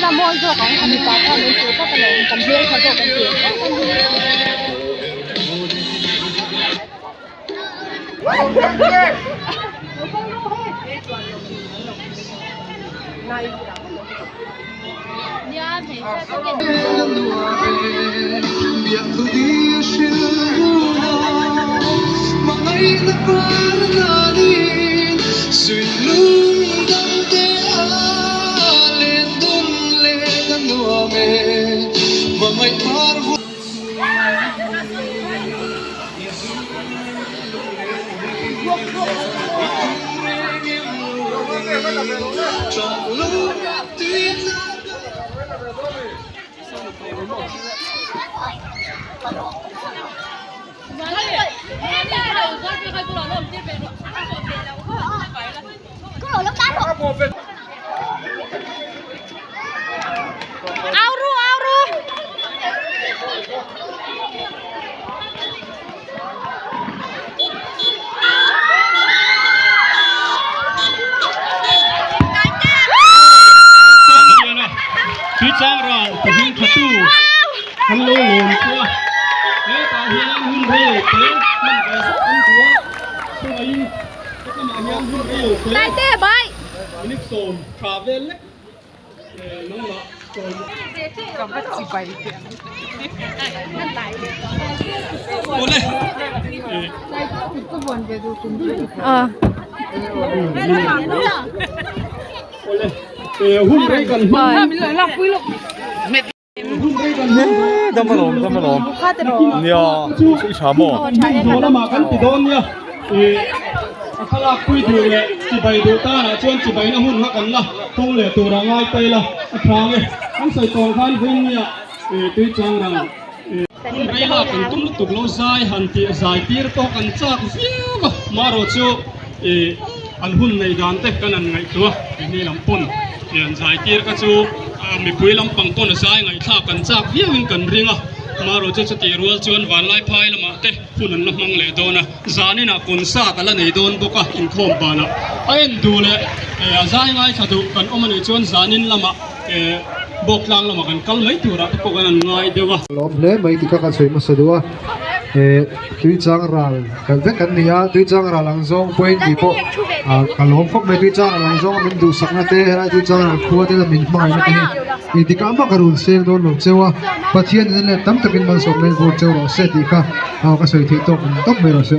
là mua rồi có anh ta có mấy số các cái cầm dây có rồi cầm tiền trang rồi thì hình thật tu hắn lô hồn qua thế ta hiện hun về thế mình phải rất ăn chúa tôi ấy cái mà hiện hun về thế đây tê bay nick sồn trả về lấy nó là sồn còn bắt chỉ bay cô đây hun về còn Tama lom. Nya, si chamo. Đó là mà căn bị đòn nha.ถ้าเราคุยถึงเลยจีบดูตานะชวนจีบนะหุ่นหักกันละต้องเลยตัวเราง่ายไปละครั้งเลยอันใส่ตองขันหุ่นเนี่ยตัวจังรังไรล่ะกันตุ้มตุกโลใจหันที่ใจตีร์ตกันจากฟิวมาโรจูอันหุ่นในด้านเตะกันอันไงตัวนี่ลำปุ่นยันใจตีร์ก็จูมีปุยลำปังต้นใจไงท่ากันจากฟิวกันริงอ่ะมาโรจูจะตีรัวจวนวันไล่พายละมาเตะหุ่นนั้นมังเลยโดนะจานี่นะคนซากันละในโดนบุกอ่ะอินโคมบานะไอ้ดูเลยใจไงถ้าดูกันอมันจวนจานินละมาบอกลังละมากันกัลเลยตัวระพวกนั้นง่ายเดียววะล้อมเลยไม่ติดกันสวยมาสะดวกตุยจังรัลกันเวกันเนี่ยตุยจังรัลลังซองpointดีพอกันล้อมพวกไม่ตุยจังรัลลังซองมันดูสักนาทีอะไรตุยจังรัลขั้วที่จะมินไม่นะที่นี่ที่การบังการุนเซลโดนหลงเจ้าปัจจัยนั้นตั้มตะกินมันส่งในโบเจ้าเราเสร็จดีค่ะเอากระสวยที่ตกไม่เราเสีย